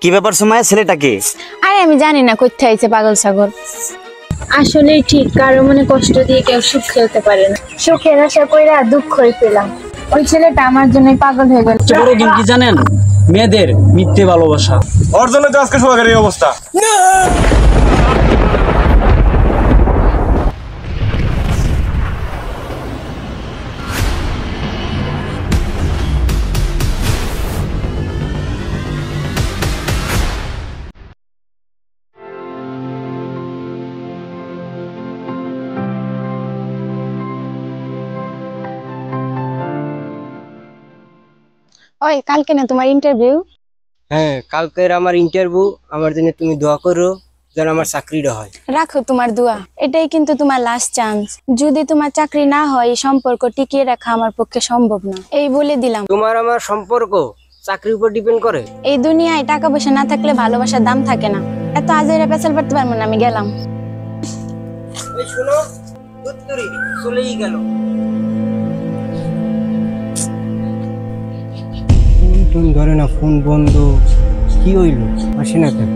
কি ব্যাপার সুমাইয়া, ছেলেটাকে? আরে আমি জানি না কোথায় আইছে পাগল ছাগল। আসলে ঠিক কারো মনে কষ্ট দিয়ে কেউ সুখ খেলতে পারে না। সুখের আশা কইরা দুঃখই পেলাম। ওই ছেলেটা আমার জন্যই পাগল হয়ে গেল। বড় গেম কি জানেন? মেয়েদের মিথ্যে ভালোবাসা। ওর জন্য তো আজকে সোহাগের এই অবস্থা। ওই কালকে না তোমার ইন্টারভিউ? হ্যাঁ, কালকের আমার ইন্টারভিউ। আমার জন্য তুমি দোয়া করো যেন আমার চাকরিটা হয়। রাখো তোমার দোয়া, এটাই কিন্তু তোমার লাস্ট চান্স। যদি তোমার চাকরি না হয় এই সম্পর্ক টিকিয়ে রাখা আমার পক্ষে সম্ভব না, এই বলে দিলাম। তোমার আমার সম্পর্ক চাকরির উপর ডিপেন্ড করে। এই দুনিয়ায় টাকা পয়সা না থাকলে ভালোবাসার দাম থাকে না। এত আজেরা পেছাল পারতে পারবো না, আমি গেলাম। এই শোনো, উত্তরি চলেই গেল। ফোন ধরে না, ফোন বন্ধ। কি হইল? আসে না কেন?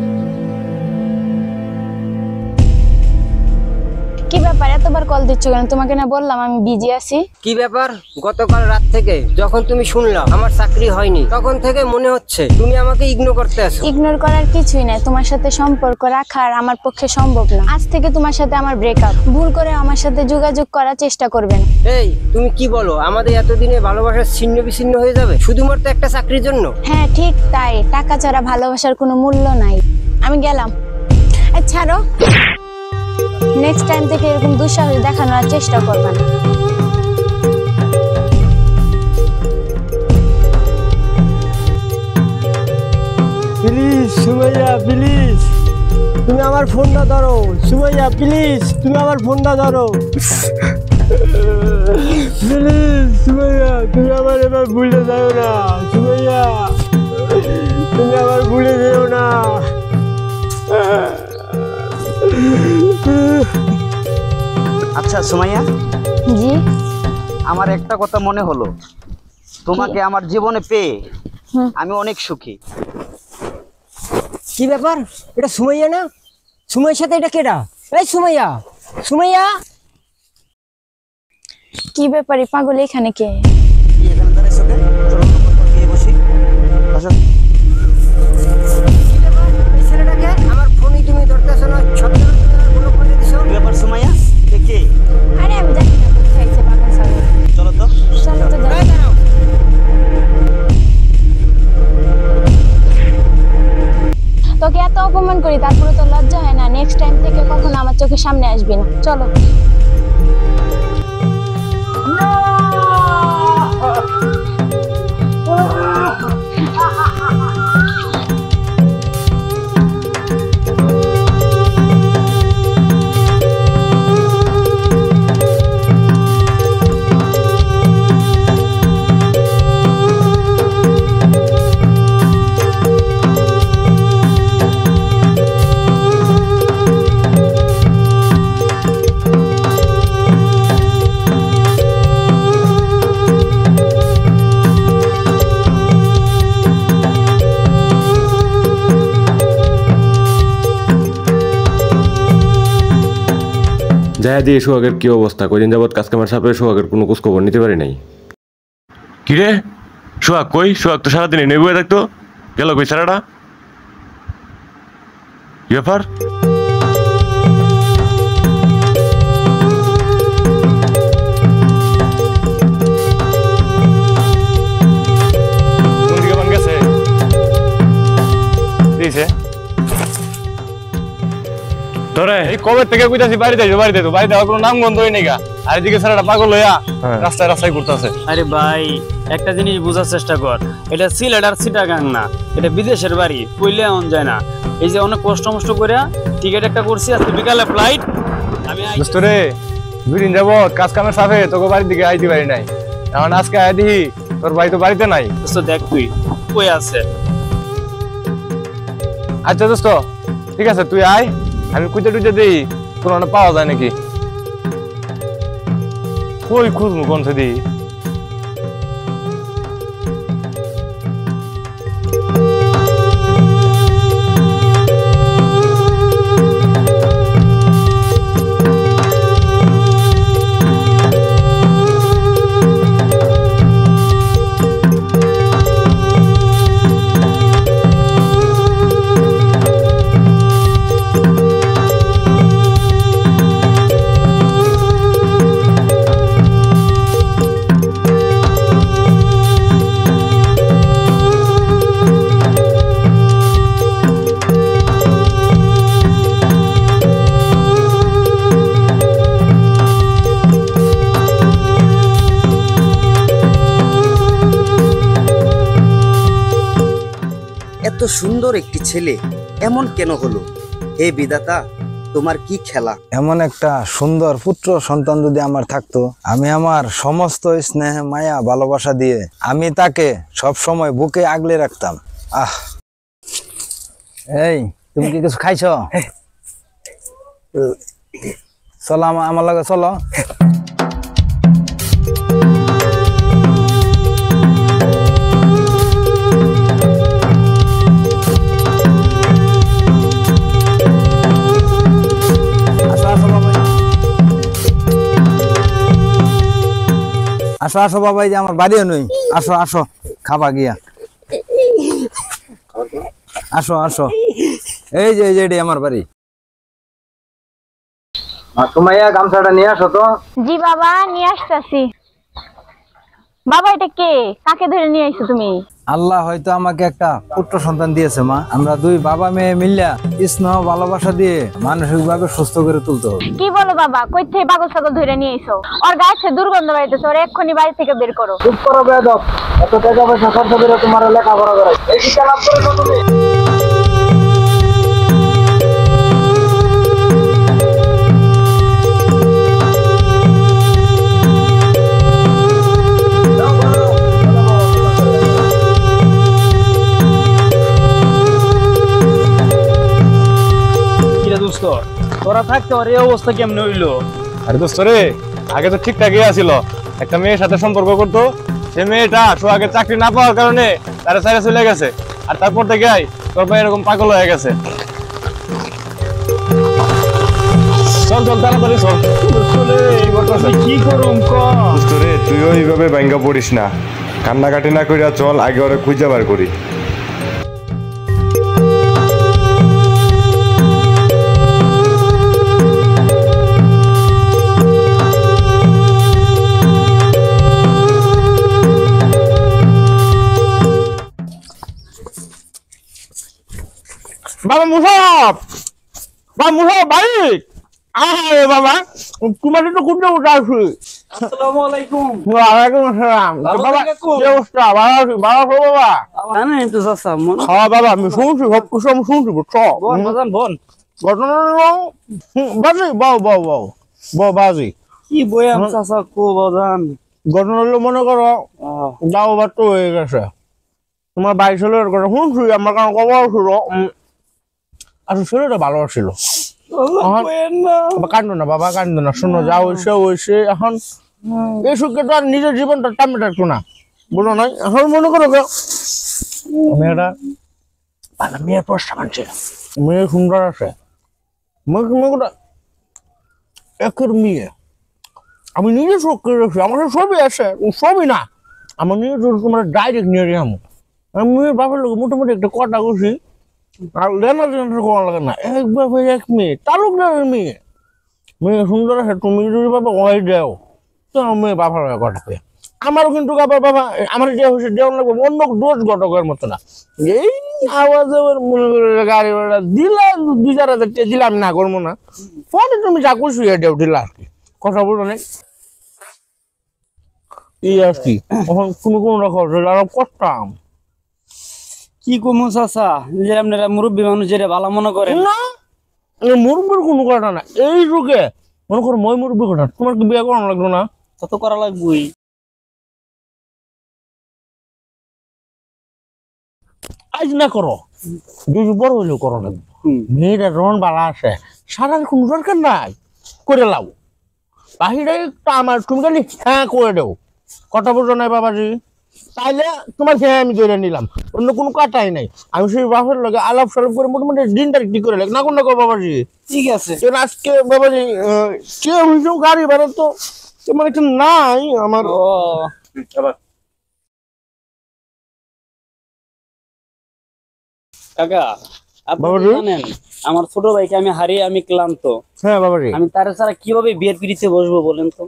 কি ব্যাপার এতবার কল দিচ্ছ কেন? তোমাকে না বললাম আমি বিজি আছি। কি ব্যাপার? গতকাল রাত থেকে যখন তুমি শুনলা আমার চাকরি হয়নি, তখন থেকে মনে হচ্ছে তুমি আমাকে ইগনোর করতে আছো। ইগনোর করার কিছুই নাই, তোমার সাথে সম্পর্ক রাখার আমার পক্ষে সম্ভব না। আজ থেকে তোমার সাথে আমার ব্রেকআপ। ভুল করে আমার সাথে যোগাযোগ করার চেষ্টা করবেন। এই তুমি কি বলো? আমাদের এতদিনে ভালোবাসা ছিন্ন বিচ্ছিন্ন হয়ে যাবে শুধুমাত্র একটা চাকরির জন্য? হ্যাঁ ঠিক তাই, টাকা ছাড়া ভালোবাসার কোনো মূল্য নাই। আমি গেলাম। ছাড়ো, নেক্সট টাইম থেকে এরকম দুঃসাহস দেখানোর চেষ্টা করবে না। প্লিজ সুমাইয়া, প্লিজ তুমি আমার ফোনটা ধরো। সুমাইয়া প্লিজ তুমি আমার ফোনটা ধরো। প্লিজ সুমাইয়া, তুমি আমার এবার ভুলে যাও না। সুমাইয়া তুমি আমার ভুলে যেও না। আচ্ছা সুমাইয়া, জি? আমার একটা কথা মনে হলো, তোমাকে আমার জীবনে পেয়ে আমি অনেক সুখী। কি ব্যাপার? এটা সুমাইয়া না? সুমাইয়ার সাথে এটা কেডা? এই সুমাইয়া, সুমাইয়া। কি ব্যাপারে পাগল এখানে কে? এখানে দাঁড়াইছো কে? চলো গিয়ে বসি। আসো। এই ছেলেটাকে আমার ফোনই তুমি ধরতেছ না, ছত্র ব্লক করে দিছো। কি ব্যাপার সুমাইয়া, কে? আরে আমি জানি না কোথায় আইছে পাগল ছাগল। চলো তো। চলো তো যাই। দাঁড়াও। তোকে এত অপমান করি তারপরে তো লজ্জা হয় না? নেক্সট টাইম থেকে কখনো আমার চোখের সামনে আসবি না। চলো। যায় দিয়ে সোহাগের কি অবস্থা? কয়দিন যাবৎ কাজ কামার সাপে সোহাগের কোনো খোঁজ খবর নিতে পারি নাই। কি রে সোহাগ কই? সোহাগ তো সারাদিন নেই বয়ে থাকতো, গেল কই সারাটা? কি ব্যাপার? কোন দিকে বান গেছে? দিছে তোরে এই কবে থেকে কইতাছি বাড়িতে যাও, বাড়িতে তো বাড়িতে কোনো নাম গন্ধ হই নাই গা। আর এদিকে সারাটা পাগল হইয়া রাস্তায় রাস্তায় ঘুরতাছে। আরে ভাই, একটা জিনিস বোঝার চেষ্টা কর, এটা সিলেট আর চিটাগাং না, এটা বিদেশের বাড়ি, কইলে এমন যায় না। এই যে অনেক কষ্ট মষ্ট করে টিকিট একটা করছি, আজকে বিকালে ফ্লাইট। আমি দোস্ত রে, 2 দিন যাবৎ কাজ কামের সাপে তোকে বাড়ির দিকে আইতে পারি নাই। এখন আজকে আয় দেখি তোর ভাই তো বাড়িতে নাই। দোস্ত দেখ তুই কই আছে। আচ্ছা দোস্ত ঠিক আছে, তুই আয়, আমি খুঁজে টুজে দিই কোনো পাওয়া যায় নাকি। কই খুঁজবো কোন সে দিই। সুন্দর একটি ছেলে এমন কেন হলো? হে বিধাতা, তোমার কি খেলা? এমন একটা সুন্দর পুত্র সন্তান যদি আমার থাকতো, আমি আমার সমস্ত স্নেহ মায়া ভালোবাসা দিয়ে আমি তাকে সব সময় বুকে আগলে রাখতাম। আহ, এই তুমি কি কিছু খাইছ? চলো আমার লগে চলো। আসো আসো বাবা, এই যে আমার বাড়িও নই। আসো আসো, খাবা গিয়া। আসো আসো, এই যে এটাই আমার বাড়ি। সুমাইয়া গামছাটা নিয়ে আসো তো। জি বাবা, নিয়ে আসতেছি। বাবা এটা কে? কাকে ধরে নিয়ে আইছো তুমি? আল্লাহ হয়তো আমাকে একটা পুত্র সন্তান দিয়েছে মা। আমরা দুই বাবা মেয়ে মিল্লা স্নেহ ভালোবাসা দিয়ে মানসিক ভাবে সুস্থ করে তুলতে হবে। কি বলো বাবা, কই থেকে পাগল ছাগল ধরে নিয়ে আইছো? ওর গায়ে থেকে দুর্গন্ধ বাইতেছে, ওর এক্ষুনি বাড়ি থেকে বের করো। চুপ করো বেয়াদব, এত টাকা পয়সা খরচ করে তোমার লেখাপড়া করাই, এই শিক্ষা লাভ করেছো তুমি? তোরা থাকতে ওর এই অবস্থা কেমনে হইলো? আরে দোস্ত রে, আগে তো ঠিকঠাকই আছিল, একটা মেয়ের সাথে সম্পর্ক করতো, সে মেয়েটা সোহাগে চাকরি না পাওয়ার কারণে তারা ছেড়ে চলে গেছে, আর তারপর থেকে তোর ভাই এরকম পাগল হয়ে গেছে। চল চল তাড়াতাড়ি চল। কি করুম দোস্ত রে, তুইও এইভাবে ব্যাঙ্গা পড়িস না, কান্নাকাটি না করিয়া চল আগে ওরা খুঁজে বার করি। বাবা মুসাফ, বাবা মুসাফ ভাই, আরে বাবা তোমার তো কোনটা উঠে আসি। আসসালামু আলাইকুম। ওয়ালাইকুম আসসালাম। বাবা কি অবস্থা? ভালো আছি। বাবা কো বাবা? জানেন তো চাচা মন হ্যাঁ বাবা, আমি শুনছি, সব কিছু আমি শুনছি, বুঝছো? বোন ঘটনা বাজি বাউ বাউ বাউ বাউ বাজি কি বয়াম চাচা কো বাজান। ঘটনা হলো মনে করো যাও বাট তো হয়ে গেছে, তোমার বাড়ি ছেলের কথা শুনছি, আমার কারণ খবর ছিল। আসলে ছেলেটা ভালো ছিল। কান্দো না বাবা, কান্দো না, শোনো যা হয়েছে হয়েছে। এখন এই সুখে তো আর নিজের জীবনটা টামে রাখতো না, বুঝো নাই? এখন মনে করো মেয়েটা ভালো, মেয়ের প্রস্তাব আনছে, মেয়ে সুন্দর আছে, মেয়েটা একের মেয়ে। আমি নিজে চোখ করে রেখেছি, আমার সবই আছে, সবই না আমার নিজে তোমার ডাইরেক্ট নিয়ে যাবো। আমি মেয়ের বাপের লোক মোটামুটি একটা কটা করছি, আর লেনা টেনা করা লাগে না, এক বাপে এক মেয়ে, তালুকদারের মেয়ে। মেয়ে সুন্দর আছে, তুমি যদি বাবা ওই দেও তো মেয়ে বাবার কথা পেয়ে আমারও কিন্তু আবার বাবা আমার যে হয়েছে দেওয়ার লাগবে, অন্য দোষ ঘটকের মতো না। এই আওয়াজ মনে করে গাড়ি ভাড়া দিলাম 2-4 হাজার দিলাম, না করবো না, পরে তুমি যা করছো দেও দিলা আর কি, কথা বলো না এই আর কি। এখন তুমি কোন রকম করতাম কি কমু চাচা, যে আপনারা মুরব্বী মানুষ যেটা ভালো মনে করেন না, মুরব্বীর কোনো কথা না। এই যুগে মনে করো মই মুরব্বী কথা, তোমার কি বিয়ে করানো লাগলো না? তত করা লাগবেই। আজ না করো, যদি বড় হইলেও করো লাগবে। মেয়েরা রন বালা আছে, সারার কোনো দরকার নাই, করে লাও বাহিরে আমার, তুমি খালি হ্যাঁ করে দেও, কথা বলছো নাই বাবাজি? তাইলে তোমার হ্যাঁ আমি ধরে নিলাম, অন্য কোনো কাটাই নাই। আমি সেই বাপের লগে আলাপ সালাপ করে মোটামুটি দিনটা ঠিক করে লাগ না কোন না বাবাজি। ঠিক আছে, আজকে বাবাজি কে হইছো গাড়ি ভাড়া তো তেমন একটা নাই আমার। ও কাকা, আপনি বাবাজি? জানেন আমার ছোট ভাইকে আমি হারিয়ে আমি ক্লান্ত, হ্যাঁ বাবাজি। আমি তার ছাড়া কিভাবে বিয়ের পিড়িতে বসবো বলেন তো?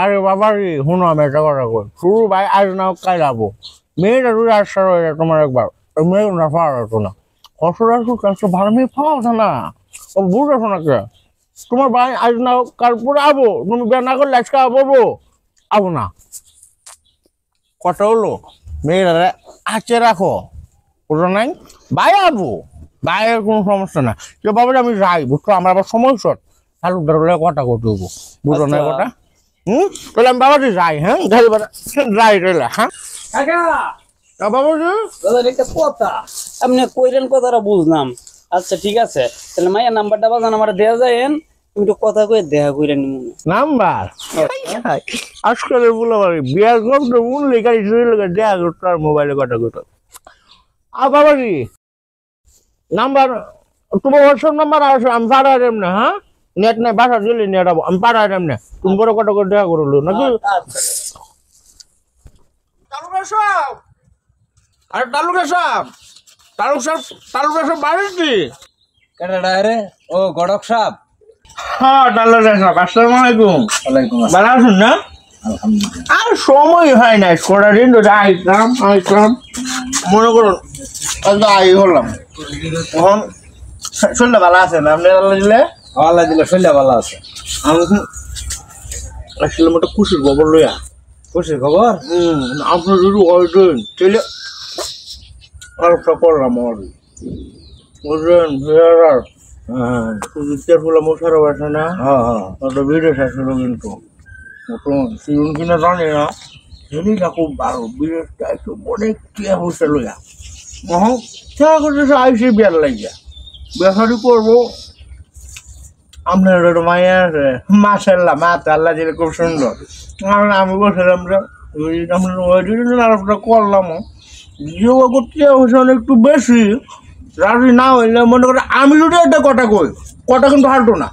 আরে বাবাজি শুনো, আমি একটা কথা কই, শুরু ভাই আজ না কাল যাবো, মেয়েটা রুই আসা রয়ে তোমার একবার, মেয়ে না পাওয়া যেত না, কষ্ট ভালো মেয়ে পাওয়া যায় না, ও বুঝেছো না কে? তোমার ভাই আজ না কাল পরে আবো, তুমি বিয়ে না করলে আজকে বলবো আবো না। কথা হলো মেয়েরা আছে রাখো, বুঝো নাই? ভাই আবু ভাইয়ের কোনো সমস্যা না। যে বাবা আমি যাই, বুঝছো, আমার আবার সময় শর্ট, তালুকদার হলে কটা করতে হবো, বুঝো নাই কটা? তাহলে আমি বাবাজি যাই, হ্যাঁ গাড়ি ভাড়া যাই রইলা, হ্যাঁ বাবাজি। দাদা একটা কথা, আপনি কইলেন কথাটা বুঝলাম। আচ্ছা ঠিক আছে, তাহলে মাইয়া নাম্বারটা বাজান আমার দেওয়া যায়, তুমি একটু কথা কয়ে দেখা করে নিমু। নাম্বার আজকালের বলে বিয়ার গল্প শুনলে গাড়ি চলে দেখা করতো আর মোবাইলে কটা করতো। আর বাবাজি নাম্বার, তোমার হোয়াটসঅ্যাপ নাম্বার আছে, আমি পাঠাই দেব না, হ্যাঁ নেট নাই বাসা দিলে নেট আমি পাঠাই দেব না, তুমি বড় কটা করে দেখা করলো নাকি? তালুকদার সাহেব, আরে তালুকদার সাহেব, তালুকদার সাহেব বাড়িতে কেডা রে? ও গড়ক সাহেব। হ্যাঁ তালুকদার সাহেব, আসসালামু আলাইকুম। ওয়ালাইকুম আসসালাম। ভালো আছেন না? আলহামদুলিল্লাহ। আর সময় হয় না, কটা দিন ধরে আইতাম মনে করুন আই হলাম। এখন শরীরটা ভালো আছে না আপনি? আল্লাহ দিলে আল্লাহ দিলে শরীর ভালো আছে। আমি আসলে একটা খুশির খবর লইয়া। খুশির খবর? আপনি যদি ওইদিন তাহলে আরেকটা করলাম অলরেডি, বুঝলেন? হ্যাঁ তেরফুলা মোশারফ আছে না, হ্যাঁ হ্যাঁ। ওটা বিদেশ আসলো কিন্তু সিরুন কিনা জানি না, ছেলেটা খুব ভালো, বিদেশটা একটু অনেক টিয়া হচ্ছে লইয়া। এখন খেলা করতেছে আইসি বিয়ার লাগিয়া, বিয়াশাদি করবো। আপনার একটা মাইয়া আছে, মাশাল্লাহ মাশাল্লাহ, যেটা খুব সুন্দর। কারণ আমি বলছিলাম যে আপনার ওই আরেকটা করলাম, যোগা করতে হচ্ছে অনেক একটু বেশি, রাজি না হইলে মনে করে আমি যদি একটা কথা কই, কথা কিন্তু হাঁটতো না।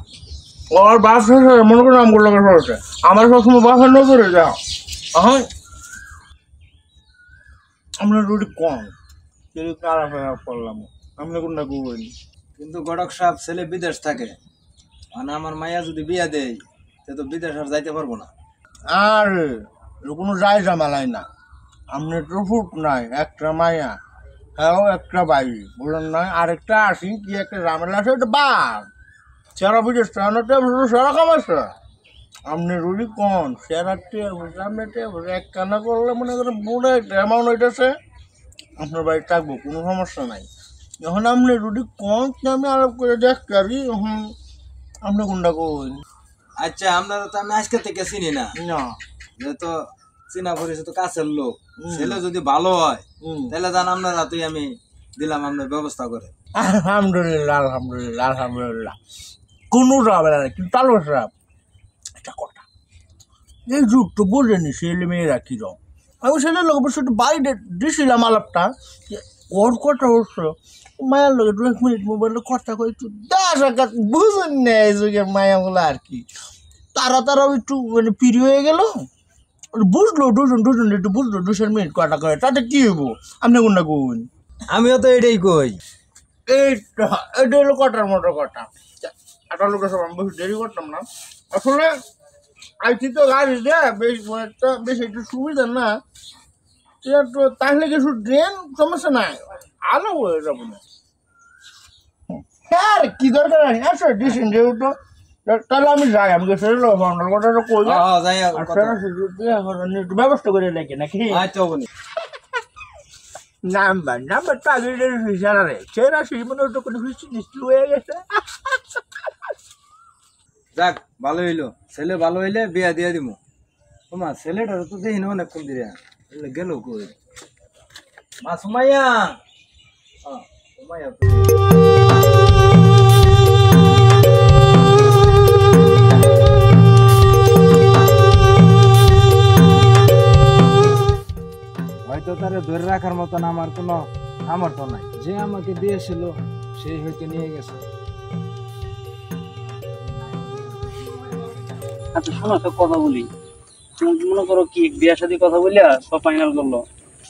ওর বাস মনে করেন আমগুলো হচ্ছে আমার সবসময় বাসা নজরে যাও। হ্যাঁ আমরা রুটি কম খারাপ করলাম, আপনি কোনটা করবেন? কিন্তু গড়ক সাহেব ছেলে বিদেশ থাকে, মানে আমার মাইয়া যদি বিয়া দেয় সে তো বিদেশ আর যাইতে পারবো না। আর কোনো যাই জামালাই না, আপনি তো ফুট নাই, একটা মাইয়া, হ্যাঁ একটা বাইরে বললেন নয়, আরেকটা আসি কি একটা ঝামেলা আছে, ওটা বাদ সেরা বিদেশ সেরা কামাচ্ছে। আপনি রুটি কন সেরা আপনি এক কানা করলে মনে করেন পুরো একটা অ্যামাউন্ট হইতেছে, আপনার বাড়ি থাকবো, কোনো সমস্যা নাই। এখন আপনি রুটি কন আমি আলাপ করে দেখতে পারি, এখন আপনি কোনটা করবেন? আচ্ছা আপনারা তো আমি আজকে থেকে চিনি না, না যেহেতু চিনা পরিচিত কাছের লোক, ছেলে যদি ভালো হয় তাহলে জান আপনার রাতেই আমি দিলাম, আপনার ব্যবস্থা করে। আলহামদুলিল্লাহ আলহামদুলিল্লাহ আলহামদুলিল্লাহ, কোনো ঝামেলা নেই। কিন্তু তালু সাহেব একটা কথা, এই যুগ তো বোঝেনি ছেলে মেয়েরা কিরম। আমি ছেলের লোক অবশ্য একটু বাড়িতে দিয়েছিলাম আলাপটা, ওর কথা হচ্ছে মায়ের লোক 1 মিনিট মোবাইলে কথা কই একটু দেখা বুঝেন না, এই যুগের মায়াগুলো আর কি, তারা একটু মানে পিড়ি হয়ে গেল, বুঝলো দুজন একটু বুঝলো 2 মিনিট কথা করে, তাতে কি হইব? আপনি কোনটা করবেন? আমিও তো এটাই কই। এইটা হলো কটার মতো কথা। একটা লোকের সব আমি বেশি দেরি করতাম না, আসলে আইছি তো গাড়ি দেয় বেশি একটু সুবিধা না, একটু তাহলে কিছু ট্রেন সমস্যা নাই, আলো হয়ে যাবো না। হ্যাঁ কি দরকার আছে, আসো ডিসিশন যেহেতু, তাহলে আমি যাই, আমি সেরে লো ভান্ডার কথাটা কই যাই একটু ব্যবস্থা করে লেগে নাকি? আচ্ছা বলি নাম্বার তো আগে জানা রে, সেরা সেই মনে হতো কোনো কিছু নিশ্চিত হয়ে গেছে। যাক ভালো হইলো, ছেলে ভালো হইলে বিয়া দিয়া দিব। তোমার ছেলেটার তো দেখি না অনেকক্ষণ দিলে গেল কই? মা সুমাইয়া, সুমাইয়া হয়তো তারে ধরে রাখার মতন আমার কোনো সামর্থ্য নাই, যে আমাকে দিয়েছিল সেই হয়তো নিয়ে গেছে। আচ্ছা শোনো, একটা কথা বলি, তুমি মনে করো কি বিয়ার সাথে কথা বলিয়া সব ফাইনাল করলো,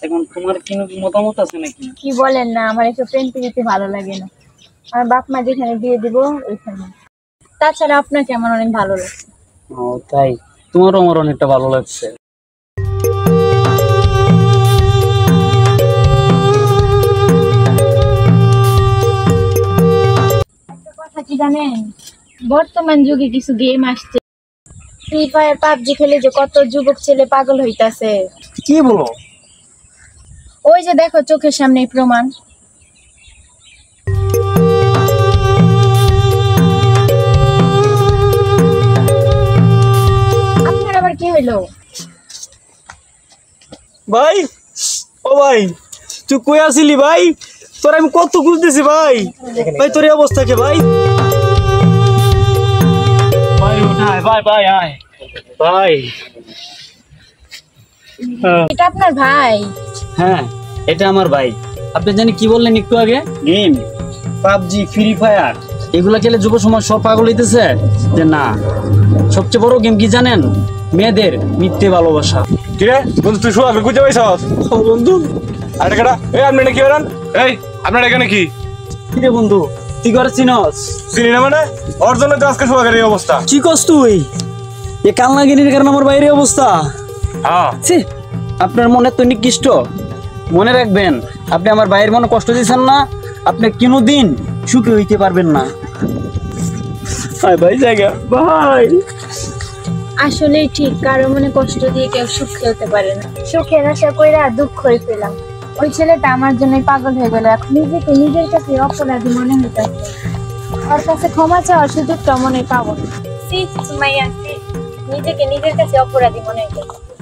এখন তোমার কি মতামত আছে নাকি? কি বলেন না, আমার একটু প্রেম প্রীতি ভালো লাগে না, আমার বাপ মা যেখানে বিয়ে দিব ওইখানে। তাছাড়া আপনাকে আমার অনেক ভালো লাগছে। ও তাই? তোমারও আমার অনেকটা ভালো লাগছে। কথা কি জানেন, বর্তমান যুগে কিছু গেম আসছে, ফ্রি ফায়ার পাবজি খেলে যে কত যুবক ছেলে পাগল হইতাছে। কি বলো? ওই যে দেখো চোখের সামনে প্রমাণ। ভাই ও ভাই তুই কই আসিলি ভাই? তোর আমি কত খুঁজতেছি ভাই। ভাই তোর এই অবস্থা কে ভাই? ভাই উঠায় ভাই ভাই আয় ভাই। এটা আপনার ভাই? হ্যাঁ এটা আমার ভাই। আপনি জানি কি বললেন একটু আগে? গেম পাবজি ফ্রি ফায়ার এগুলা খেলে যুব সমাজ সব পাগল হইতেছে। যে না, সবচেয়ে বড় গেম কি জানেন? মেয়েদের মিথ্যে ভালোবাসা। কি রে বন্ধু, তুই সোহাগ খুঁজে পাইছস? ও বন্ধু, আরে কেডা? এই আপনি কি করেন? এই আপনার এখানে কি? কি রে বন্ধু তুই করে চিনস? চিনি না মানে? ওর জন্য তো আজকে সোহাগের এই অবস্থা। কি কস তুই? এ কালনাগিনীর কারণে আমার বাইরে অবস্থা। হ্যাঁ ছি, আপনার মনে তো নিকৃষ্ট। মনে রাখবেন, আপনি আমার ভাইয়ের মনে কষ্ট দিয়েছেন না, আপনি কোনোদিন সুখী হইতে পারবেন না। ভাই জায়গা ভাই। আসলেই ঠিক, কারো মনে কষ্ট দিয়ে কেউ সুখী হতে পারে না। সুখের আশা কইরা দুঃখই পেলাম। ওই ছেলেটা আমার জন্যই পাগল হয়ে গেল। এখন নিজেকে নিজের কাছে অপরাধী মনে হইতেছে। ওর কাছে ক্ষমা চাওয়ার সুযোগটা মনে পাবো না। নিজেকে নিজের কাছে অপরাধী মনে হইতেছে।